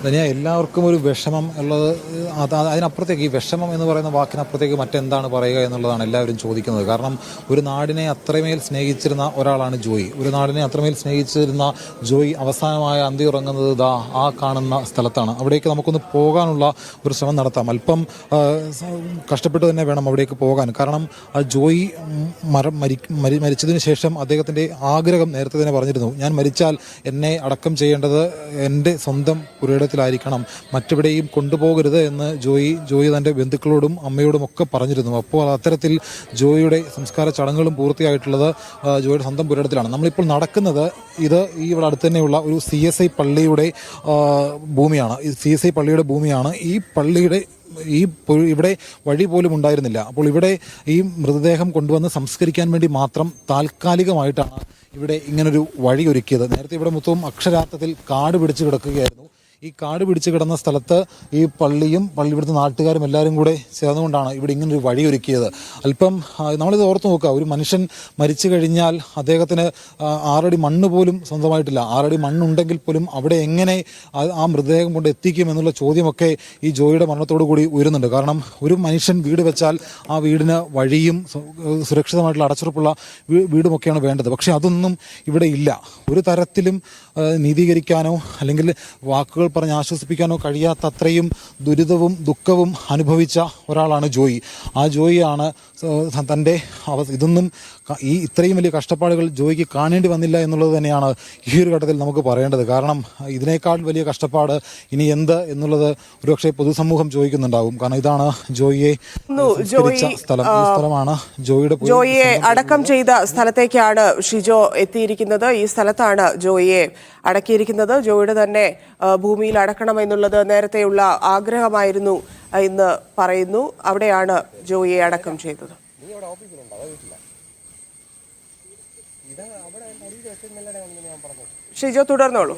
അതിന് എല്ലാവർക്കും ഒരു വിഷമം ഉള്ളത് അതിനപ്പുറത്തേക്ക് ഈ വിഷമം എന്ന് പറയുന്ന വാക്കിനപ്പുറത്തേക്ക് മറ്റെന്താണ് പറയുക എന്നുള്ളതാണ് എല്ലാവരും ചോദിക്കുന്നത്. കാരണം ഒരു നാടിനെ അത്രമേൽ സ്നേഹിച്ചിരുന്ന ഒരാളാണ് ജോയി. ഒരു നാടിനെ അത്രമേൽ സ്നേഹിച്ചിരുന്ന ജോയി അവസാനമായ അന്തി ഉറങ്ങുന്നത് ദാ ആ കാണുന്ന സ്ഥലത്താണ്. അവിടേക്ക് നമുക്കൊന്ന് പോകാനുള്ള ഒരു ശ്രമം നടത്താം. അല്പം കഷ്ടപ്പെട്ട് തന്നെ വേണം അവിടേക്ക് പോകാൻ. കാരണം ജോയി മരിച്ചതിന് ശേഷം അദ്ദേഹത്തിൻ്റെ ആഗ്രഹം നേരത്തെ തന്നെ പറഞ്ഞിരുന്നു, ഞാൻ മരിച്ചാൽ എന്നെ അടക്കം ചെയ്യേണ്ടത് എൻ്റെ സ്വന്തം പുരയിടത്തിലായിരിക്കണം, മറ്റെവിടെയും കൊണ്ടുപോകരുത് എന്ന് ജോയി തൻ്റെ ബന്ധുക്കളോടും അമ്മയോടും ഒക്കെ പറഞ്ഞിരുന്നു. അപ്പോൾ അത്തരത്തിൽ ജോയിയുടെ സംസ്കാര ചടങ്ങുകളും പൂർത്തിയായിട്ടുള്ളത് ജോയിയുടെ സ്വന്തം പുരയിടത്തിലാണ്. നമ്മളിപ്പോൾ നടക്കുന്നത് ഇവിടെ അടുത്ത് തന്നെയുള്ള ഒരു CSI പള്ളിയുടെ ഭൂമിയാണ്. CSI പള്ളിയുടെ ഭൂമിയാണ്. ഈ പള്ളിയുടെ ഇവിടെ വഴി പോലും ഉണ്ടായിരുന്നില്ല. അപ്പോൾ ഇവിടെ ഈ മൃതദേഹം കൊണ്ടുവന്ന് സംസ്കരിക്കാൻ വേണ്ടി മാത്രം താൽക്കാലികമായിട്ടാണ് ഇവിടെ ഇങ്ങനൊരു വഴി ഒരുക്കിയത്. നേരത്തെ ഇവിടെ മൊത്തവും അക്ഷരാർത്ഥത്തിൽ കാട് പിടിച്ച് കിടക്കുകയായിരുന്നു. ഈ കാട് പിടിച്ച് കിടന്ന സ്ഥലത്ത് ഈ പള്ളിയും ഇവിടുത്തെ നാട്ടുകാരും എല്ലാവരും കൂടെ ചേർന്നുകൊണ്ടാണ് ഇവിടെ ഇങ്ങനൊരു വഴി ഒരുക്കിയത്. അല്പം നമ്മളിത് ഓർത്ത് നോക്കുക, ഒരു മനുഷ്യൻ മരിച്ചു കഴിഞ്ഞാൽ അദ്ദേഹത്തിന് 6 അടി മണ്ണ് പോലും സ്വന്തമായിട്ടില്ല. 6 അടി മണ്ണുണ്ടെങ്കിൽ പോലും അവിടെ എങ്ങനെ ആ മൃതദേഹം കൊണ്ട് എത്തിക്കും എന്നുള്ള ചോദ്യമൊക്കെ ഈ ജോയിയുടെ മരണത്തോടു കൂടി ഉയരുന്നുണ്ട്. കാരണം ഒരു മനുഷ്യൻ വീട് വെച്ചാൽ ആ വീടിന് വഴിയും സുരക്ഷിതമായിട്ടുള്ള അടച്ചുറപ്പുള്ള വീടുമൊക്കെയാണ് വേണ്ടത്. പക്ഷെ അതൊന്നും ഇവിടെ ഇല്ല. ഒരു തരത്തിലും നീതീകരിക്കാനോ അല്ലെങ്കിൽ വാക്കുകൾ പറഞ്ഞ് ആശ്വസിപ്പിക്കാനോ കഴിയാത്ത അത്രയും ദുരിതവും ദുഃഖവും അനുഭവിച്ച ഒരാളാണ് ജോയി. ആ ജോയിയാണ് തൻ്റെ ഇതൊന്നും ഇത്രയും വലിയ കഷ്ടപ്പാടുകൾ ജോയിക്ക് കാണേണ്ടി വന്നില്ല എന്നുള്ളത് തന്നെയാണ് ഈ ഒരു ഘട്ടത്തിൽ നമുക്ക് പറയേണ്ടത്. കാരണം ഇതിനേക്കാൾ വലിയ കഷ്ടപ്പാട് ഇനി എന്ത് എന്നുള്ളത് ഒരുപക്ഷെ പൊതുസമൂഹം ചോദിക്കുന്നുണ്ടാകും. കാരണം ഇതാണ് ജോയിയെ സ്ഥലം. ഈ സ്ഥലമാണ് ജോയിയെ അടക്കം ചെയ്ത സ്ഥലത്തേക്കാണ് ഷിജോ എത്തിയിരിക്കുന്നത്. ഈ സ്ഥലത്താണ് ജോയിയെ അടക്കിയിരിക്കുന്നത്. ജോയിയുടെ തന്നെ ഭൂമിയിൽ അടക്കണമെന്നുള്ളത് നേരത്തെയുള്ള ആഗ്രഹമായിരുന്നു എന്ന് പറയുന്നു. അവിടെയാണ് ജോയിയെ അടക്കം ചെയ്തത്. ഷിജോ തുടർന്നോളൂ.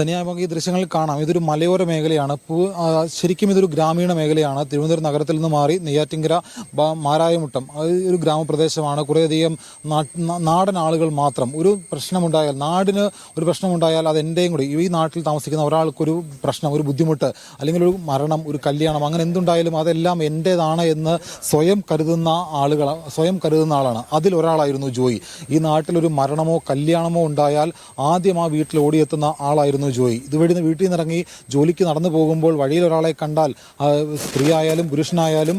നമുക്ക് ഈ ദൃശ്യങ്ങളിൽ കാണാം, ഇതൊരു മലയോര മേഖലയാണ്. ശരിക്കും ഇതൊരു ഗ്രാമീണ മേഖലയാണ്. തിരുവനന്തപുരം നഗരത്തിൽ നിന്ന് മാറി നെയ്യാറ്റിൻകര മാരായമുട്ടം ഒരു ഗ്രാമപ്രദേശമാണ്. കുറേയധികം നാടൻ ആളുകൾ മാത്രം. ഒരു പ്രശ്നമുണ്ടായാൽ, നാടിന് ഒരു പ്രശ്നമുണ്ടായാൽ അത് എൻ്റെയും കൂടി, ഈ നാട്ടിൽ താമസിക്കുന്ന ഒരാൾക്കൊരു പ്രശ്നം, ഒരു ബുദ്ധിമുട്ട്, അല്ലെങ്കിൽ ഒരു മരണം, ഒരു കല്യാണം, അങ്ങനെ എന്തുണ്ടായാലും അതെല്ലാം എൻ്റേതാണ് എന്ന് സ്വയം കരുതുന്ന ആളാണ്. അതിലൊരാളായിരുന്നു ജോയി. ഈ നാട്ടിലൊരു മരണമോ കല്യാണമോ ഉണ്ടായാൽ ആദ്യം ആ വീട്ടിൽ ഓടിയെത്തുന്ന ആളായിരുന്നു ജോയി. വീട്ടിൽ നിന്നിറങ്ങി ജോലിക്ക് നടന്നു പോകുമ്പോൾ വഴിയിൽ ഒരാളെ കണ്ടാൽ, സ്ത്രീ ആയാലും പുരുഷനായാലും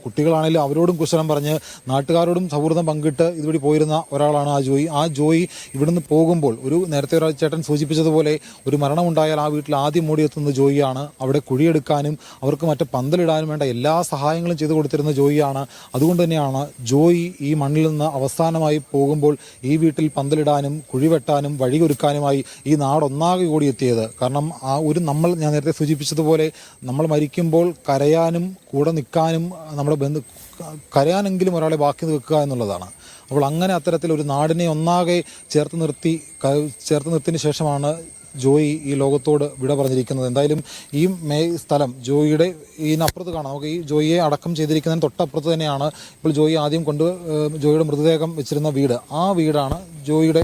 കുട്ടികളാണെങ്കിലും അവരോടും കുശലം പറഞ്ഞ് നാട്ടുകാരോടും സൗഹൃദം പങ്കിട്ട് ഇതുവഴി പോയിരുന്ന ഒരാളാണ് ആ ജോയി. ഇവിടുന്ന് പോകുമ്പോൾ നേരത്തെ ഒരു ചേട്ടൻ സൂചിപ്പിച്ചതുപോലെ ഒരു മരണമുണ്ടായാൽ ആ വീട്ടിൽ ആദ്യം ഓടിയെത്തുന്ന ജോയിയാണ്. അവിടെ കുഴിയെടുക്കാനും അവർക്ക് മറ്റു പന്തലിടാനും വേണ്ട എല്ലാ സഹായങ്ങളും ചെയ്തു കൊടുത്തിരുന്ന ജോയിയാണ്. അതുകൊണ്ട് തന്നെയാണ് ജോയി ഈ മണ്ണിൽ നിന്ന് അവസാനമായി പോകുമ്പോൾ ഈ വീട്ടിൽ പന്തലിടാനും കുഴി വെട്ടാനും വഴിയൊരുക്കാനുമായി ഈ നാടൊന്നാകെ ഓടിയെത്തിയത്. കാരണം ഞാൻ നേരത്തെ സൂചിപ്പിച്ചതുപോലെ നമ്മൾ മരിക്കുമ്പോൾ കരയാനും കൂടെ നിൽക്കാനും കരയാനെങ്കിലും ഒരാളെ ബാക്കി വെക്കുക എന്നുള്ളതാണ്. അപ്പോൾ അങ്ങനെ അത്തരത്തിൽ ഒരു നാടിനെ ഒന്നാകെ ചേർത്ത് നിർത്തിയതിന് ശേഷമാണ് ജോയി ഈ ലോകത്തോട് വിട പറഞ്ഞിരിക്കുന്നത്. എന്തായാലും ഈ സ്ഥലം ജോയിയുടെ ഇതിനപ്പുറത്ത് കാണാം. നമുക്ക് ഈ ജോയിയെ അടക്കം ചെയ്തിരിക്കുന്നതിന് തൊട്ടപ്പുറത്ത് തന്നെയാണ് ഇപ്പോൾ ജോയി ആദ്യം ജോയിയുടെ മൃതദേഹം വെച്ചിരുന്ന വീട്. ആ വീടാണ് ജോയിയുടെ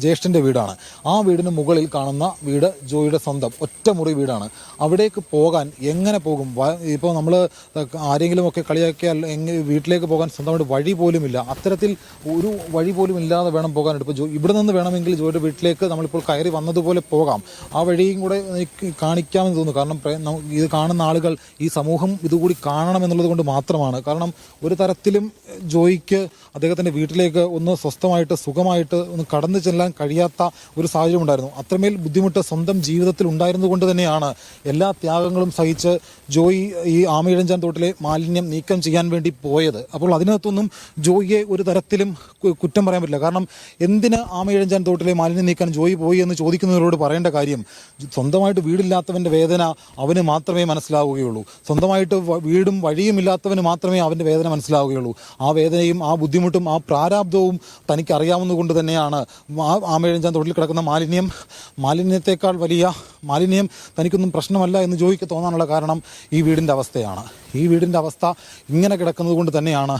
ജ്യേഷ്ഠൻ്റെ വീടാണ്. ആ വീടിന് മുകളിൽ കാണുന്ന വീട് ജോയിയുടെ സ്വന്തം ഒറ്റമുറി വീടാണ്. അവിടേക്ക് പോകാൻ എങ്ങനെ പോകും? ഇപ്പോൾ നമ്മൾ ആരെങ്കിലുമൊക്കെ കളിയാക്കിയാൽ വീട്ടിലേക്ക് പോകാൻ സ്വന്തമായിട്ട് വഴി പോലുമില്ല. അത്തരത്തിൽ ഒരു വഴി പോലും ഇല്ലാതെ വേണം പോകാനായിട്ട്. ഇപ്പോൾ ഇവിടെ നിന്ന് വേണമെങ്കിൽ ജോയിയുടെ വീട്ടിലേക്ക് നമ്മളിപ്പോൾ കയറി വന്നതുപോലെ പോകാം. ആ വഴിയും കൂടെ കാണിക്കാമെന്ന് തോന്നുന്നു. കാരണം ഇത് കാണുന്ന ആളുകൾ, ഈ സമൂഹം ഇതുകൂടി കാണണം എന്നുള്ളത് കൊണ്ട് മാത്രമാണ്. കാരണം ഒരു തരത്തിലും ജോയിക്ക് അദ്ദേഹത്തിൻ്റെ വീട്ടിലേക്ക് ഒന്ന് സ്വസ്ഥമായിട്ട് സുഖമായിട്ട് ഒന്ന് കടന്നു ചെല്ലാൻ കഴിയാത്ത ഒരു സാഹചര്യം ഉണ്ടായിരുന്നു. അത്രമേൽ ബുദ്ധിമുട്ട് സ്വന്തം ജീവിതത്തിൽ ഉണ്ടായിരുന്നുകൊണ്ട് തന്നെയാണ് എല്ലാ ത്യാഗങ്ങളും സഹിച്ച് ജോയി ഈ ആമയിഴഞ്ചാൻ തോട്ടിലെ മാലിന്യം നീക്കം ചെയ്യാൻ വേണ്ടി പോയത്. അപ്പോൾ അതിനകത്തൊന്നും ജോയിയെ ഒരു തരത്തിലും കുറ്റം പറയാൻ പറ്റില്ല. കാരണം എന്തിന് ആമയിഴഞ്ചാൻ തോട്ടിലെ മാലിന്യം നീക്കാൻ ജോയി പോയി എന്ന് ചോദിക്കുന്നവരോട് പറയേണ്ട കാര്യം, സ്വന്തമായിട്ട് വീടില്ലാത്തവൻ്റെ വേദന അവന് മാത്രമേ മനസ്സിലാവുകയുള്ളൂ. സ്വന്തമായിട്ട് വീടും വഴിയും ഇല്ലാത്തവന് മാത്രമേ അവൻ്റെ വേദന മനസ്സിലാവുകയുള്ളൂ. ആ വേദനയും ആ ബുദ്ധിമുട്ടും ആ പ്രാരാബ്ദവും തനിക്ക് അറിയാവുന്നതുകൊണ്ട് തന്നെയാണ് ആമയിഴഞ്ചാൻ തോട്ടിൽ കിടക്കുന്ന മാലിന്യത്തെക്കാൾ വലിയ മാലിന്യം തനിക്കൊന്നും പ്രശ്നമല്ല എന്ന് ജോയിക്ക് തോന്നാനുള്ള കാരണം ഈ വീടിൻ്റെ അവസ്ഥയാണ്. ഈ വീടിൻ്റെ അവസ്ഥ ഇങ്ങനെ കിടക്കുന്നത് കൊണ്ട് തന്നെയാണ്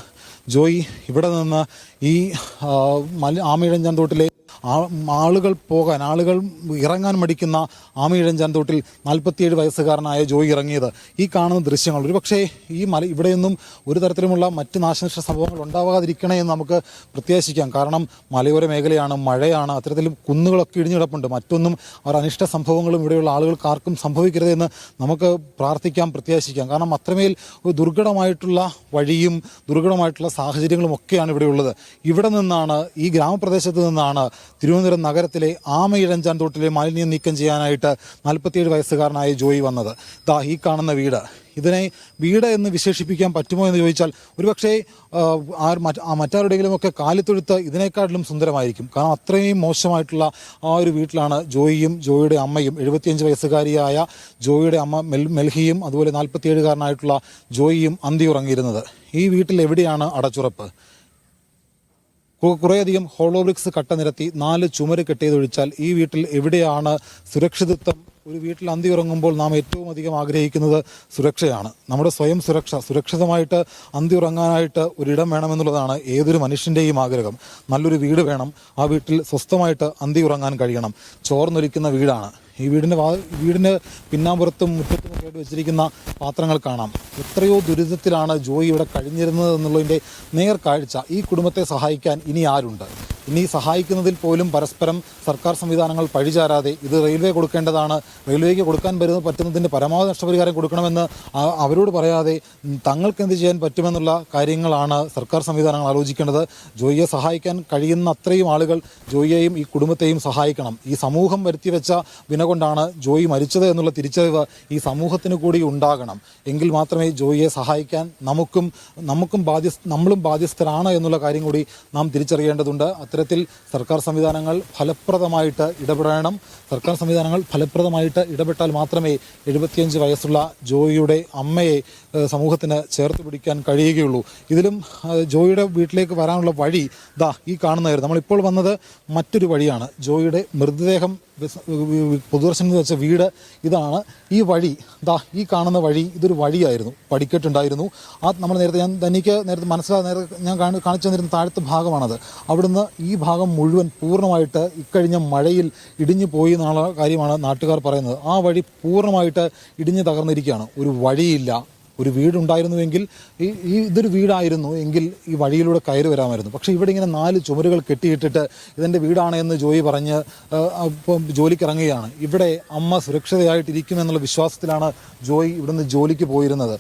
ജോയി ഇവിടെ നിന്ന് ഈ ആമയിഴഞ്ചാൻ തോട്ടിലെ ആളുകൾ ഇറങ്ങാൻ മടിക്കുന്ന ആമയിഴഞ്ചാൻ തോട്ടിൽ 47 വയസ്സുകാരനായ ജോയി ഇറങ്ങിയത്. ഈ കാണുന്ന ദൃശ്യങ്ങൾ ഒരുപക്ഷേ ഈ ഇവിടെയൊന്നും ഒരു തരത്തിലുമുള്ള മറ്റ് നാശനഷ്ട സംഭവങ്ങൾ ഉണ്ടാവാതിരിക്കണേ എന്ന് നമുക്ക് പ്രത്യാശിക്കാം. കാരണം മലയോര മേഖലയാണ്, മഴയാണ്, അത്തരത്തിൽ കുന്നുകളൊക്കെ ഇടിഞ്ഞിടപ്പുണ്ട്. മറ്റൊന്നും അനിഷ്ട സംഭവങ്ങളും ഇവിടെയുള്ള ആളുകൾക്ക് ആർക്കും സംഭവിക്കരുതെന്ന് നമുക്ക് പ്രാർത്ഥിക്കാം, പ്രത്യാശിക്കാം. കാരണം അത്രമേൽ ദുർഘടമായിട്ടുള്ള വഴിയും ദുർഘടമായിട്ടുള്ള സാഹചര്യങ്ങളും ഒക്കെയാണ് ഇവിടെയുള്ളത്. ഇവിടെ നിന്നാണ്, ഈ ഗ്രാമപ്രദേശത്ത് നിന്നാണ് തിരുവനന്തപുരം നഗരത്തിലെ ആമയിഴഞ്ചാൻ തോട്ടിലെ മാലിന്യം നീക്കം ചെയ്യാനായിട്ട് 47 വയസ്സുകാരനായ ജോയി വന്നത്. ഈ കാണുന്ന വീട്, ഇതിനെ വീട് എന്ന് വിശേഷിപ്പിക്കാൻ പറ്റുമോ എന്ന് ചോദിച്ചാൽ ഒരുപക്ഷേ മറ്റാരുടെയെങ്കിലുമൊക്കെ കാലിത്തൊഴുത്ത് ഇതിനേക്കാട്ടിലും സുന്ദരമായിരിക്കും. കാരണം അത്രയും മോശമായിട്ടുള്ള ആ ഒരു വീട്ടിലാണ് ജോയിയും ജോയിയുടെ അമ്മയും 75 വയസ്സുകാരിയായ ജോയിയുടെ അമ്മ മെൽഹിയും അതുപോലെ 47കാരനായിട്ടുള്ള ജോയിയും അന്തി ഉറങ്ങിയിരുന്നത്. ഈ വീട്ടിൽ എവിടെയാണ് അടച്ചുറപ്പ്? കുറേയധികം ഹോളോബ്രിക്സ് കട്ട നിരത്തി 4 ചുമര് കെട്ടിയതൊഴിച്ചാൽ ഈ വീട്ടിൽ എവിടെയാണ് സുരക്ഷിതത്വം? ഒരു വീട്ടിൽ അന്തി ഉറങ്ങുമ്പോൾ നാം ഏറ്റവും അധികം ആഗ്രഹിക്കുന്നത് സുരക്ഷയാണ്. നമ്മുടെ സ്വയം സുരക്ഷിതമായിട്ട് അന്തി ഉറങ്ങാനായിട്ട് ഒരിടം വേണമെന്നുള്ളതാണ് ഏതൊരു മനുഷ്യൻ്റെയും ആഗ്രഹം. നല്ലൊരു വീട് വേണം, ആ വീട്ടിൽ സ്വസ്ഥമായിട്ട് അന്തി ഉറങ്ങാൻ കഴിയണം. ചോർന്നൊലിക്കുന്ന വീടാണ്. ഈ വീടിൻ്റെ പിന്നാമ്പുറത്തും മുറ്റത്തുമൊക്കെ ആയിട്ട് വെച്ചിരിക്കുന്ന പാത്രങ്ങൾ കാണാം. എത്രയോ ദുരിതത്തിലാണ് ജോയി ഇവിടെ കഴിഞ്ഞിരുന്നത് എന്നുള്ളതിൻ്റെ നേർക്കാഴ്ച. ഈ കുടുംബത്തെ സഹായിക്കാൻ ഇനി ആരുണ്ട്? ഇനി സഹായിക്കുന്നതിൽ പോലും പരസ്പരം സർക്കാർ സംവിധാനങ്ങൾ പഴിചാരാതെ ഇത് റെയിൽവേ കൊടുക്കേണ്ടതാണ്, റെയിൽവേക്ക് കൊടുക്കാൻ പറ്റുന്നതിൻ്റെ പരമാവധി നഷ്ടപരിഹാരം കൊടുക്കണമെന്ന് അവരോട് പറയാതെ തങ്ങൾക്ക് എന്ത് ചെയ്യാൻ പറ്റുമെന്നുള്ള കാര്യങ്ങളാണ് സർക്കാർ സംവിധാനങ്ങൾ ആലോചിക്കേണ്ടത്. ജോയിയെ സഹായിക്കാൻ കഴിയുന്ന അത്രയും ആളുകൾ ജോയിയെയും ഈ കുടുംബത്തെയും സഹായിക്കണം. ഈ സമൂഹം വരുത്തിവെച്ച വിന കൊണ്ടാണ് ജോയി മരിച്ചത് എന്നുള്ള തിരിച്ചറിവ് ഈ സമൂഹത്തിന് കൂടി ഉണ്ടാകണം. എങ്കിൽ മാത്രമേ ജോയിയെ സഹായിക്കാൻ നമ്മളും ബാധ്യസ്ഥരാണ് എന്നുള്ള കാര്യം കൂടി നാം തിരിച്ചറിയേണ്ടതുണ്ട്. അത്തരത്തിൽ സർക്കാർ സംവിധാനങ്ങൾ ഫലപ്രദമായിട്ട് ഇടപെടണം. സർക്കാർ സംവിധാനങ്ങൾ ഫലപ്രദമായിട്ട് ഇടപെട്ടാൽ മാത്രമേ 75 വയസ്സുള്ള ജോയിയുടെ അമ്മയെ സമൂഹത്തിന് ചേർത്ത് പിടിക്കാൻ കഴിയുകയുള്ളൂ. ഇതിലും ജോയിയുടെ വീട്ടിലേക്ക് വരാനുള്ള വഴി ഈ കാണുന്നതായിരുന്നു. നമ്മളിപ്പോൾ വന്നത് മറ്റൊരു വഴിയാണ്. ജോയിയുടെ മൃതദേഹം പൊതുദർശനത്തിൽ വെച്ച വീട് ഇതാണ്. ഈ വഴി ഈ കാണുന്ന വഴി ഇതൊരു വഴിയായിരുന്നു, പടിക്കെട്ടുണ്ടായിരുന്നു. നമ്മൾ നേരത്തെ ഞാൻ കാണിച്ചു തന്നിരുന്ന താഴത്തെ ഭാഗമാണത്. അവിടുന്ന് ഈ ഭാഗം മുഴുവൻ പൂർണ്ണമായിട്ട് ഇക്കഴിഞ്ഞ മഴയിൽ ഇടിഞ്ഞു പോയി എന്നുള്ള കാര്യമാണ് നാട്ടുകാർ പറയുന്നത്. ആ വഴി പൂർണ്ണമായിട്ട് ഇടിഞ്ഞു തകർന്നിരിക്കുകയാണ്. ഒരു വഴിയില്ല. ഒരു വീടുണ്ടായിരുന്നുവെങ്കിൽ ഇതൊരു വീടായിരുന്നു എങ്കിൽ ഈ വഴിയിലൂടെ കയറി വരാമായിരുന്നു. പക്ഷേ ഇവിടെ ഇങ്ങനെ 4 ചുമരുകൾ കെട്ടിയിട്ടിട്ട് ഇതെൻ്റെ വീടാണ് എന്ന് ജോയി പറഞ്ഞ് ജോലിക്കിറങ്ങുകയാണ്. ഇവിടെ അമ്മ സുരക്ഷിതയായിട്ടിരിക്കുമെന്നുള്ള വിശ്വാസത്തിലാണ് ജോയി ഇവിടുന്ന് ജോലിക്ക് പോയിരുന്നത്.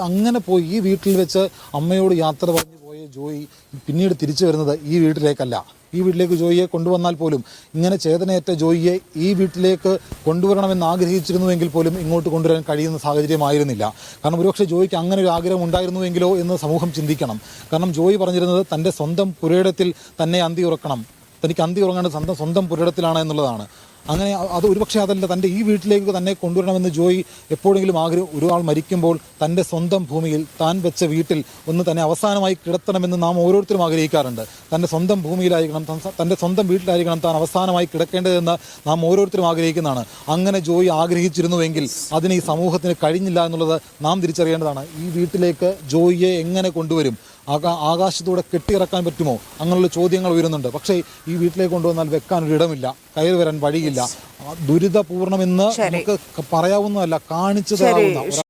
അങ്ങനെ പോയി ഈ വീട്ടിൽ വെച്ച് അമ്മയോട് യാത്ര പറഞ്ഞു പോയ ജോയി പിന്നീട് തിരിച്ചു വരുന്നത് ഈ വീട്ടിലേക്കല്ല. ഈ വീട്ടിലേക്ക് ജോയിയെ കൊണ്ടുവന്നാൽ പോലും ഇങ്ങനെ ചേതനയേറ്റ ജോയിയെ ഈ വീട്ടിലേക്ക് കൊണ്ടുവരണമെന്ന് ആഗ്രഹിച്ചിരുന്നുവെങ്കിൽ പോലും ഇങ്ങോട്ട് കൊണ്ടുവരാൻ കഴിയുന്ന സാഹചര്യമായിരുന്നില്ല. കാരണം ഒരുപക്ഷെ ജോയിക്ക് അങ്ങനെ ഒരു ആഗ്രഹം ഉണ്ടായിരുന്നുവെങ്കിലോ എന്ന് സമൂഹം ചിന്തിക്കണം. കാരണം ജോയി പറഞ്ഞിരുന്നത് തൻ്റെ സ്വന്തം പുരയിടത്തിൽ തന്നെ അന്തി ഉറക്കണം, തനിക്ക് അന്തി ഉറങ്ങേണ്ടത് സ്വന്തം പുരയിടത്തിലാണ് എന്നുള്ളതാണ്. അങ്ങനെ അത് ഒരുപക്ഷെ അതല്ല, തൻ്റെ ഈ വീട്ടിലേക്ക് തന്നെ കൊണ്ടുവരണമെന്ന് ജോയി എപ്പോഴെങ്കിലും ഒരാൾ മരിക്കുമ്പോൾ തൻ്റെ സ്വന്തം ഭൂമിയിൽ താൻ വെച്ച വീട്ടിൽ ഒന്ന് തന്നെ അവസാനമായി കിടത്തണമെന്ന് നാം ഓരോരുത്തരും ആഗ്രഹിക്കാറുണ്ട്. തൻ്റെ സ്വന്തം ഭൂമിയിലായിരിക്കണം, തൻ്റെ സ്വന്തം വീട്ടിലായിരിക്കണം താൻ അവസാനമായി കിടക്കേണ്ടതെന്ന് നാം ഓരോരുത്തരും ആഗ്രഹിക്കുന്നതാണ്. അങ്ങനെ ജോയി ആഗ്രഹിച്ചിരുന്നുവെങ്കിൽ അതിന് ഈ സമൂഹത്തിന് കഴിഞ്ഞില്ല എന്നുള്ളത് നാം തിരിച്ചറിയേണ്ടതാണ്. ഈ വീട്ടിലേക്ക് ജോയിയെ എങ്ങനെ കൊണ്ടുവരും? ആകാശത്തൂടെ കെട്ടിയിറക്കാൻ പറ്റുമോ? അങ്ങനെയുള്ള ചോദ്യങ്ങൾ ഉയരുന്നുണ്ട്. പക്ഷേ ഈ വീട്ടിലേക്ക് കൊണ്ടുവന്നാൽ വെക്കാനൊരിടമില്ല, കയറി വരാൻ വഴിയില്ല. ദുരിതപൂർണ്ണമെന്ന് നമുക്ക് പറയാവുന്നതല്ല, കാണിച്ചു തരാവുന്ന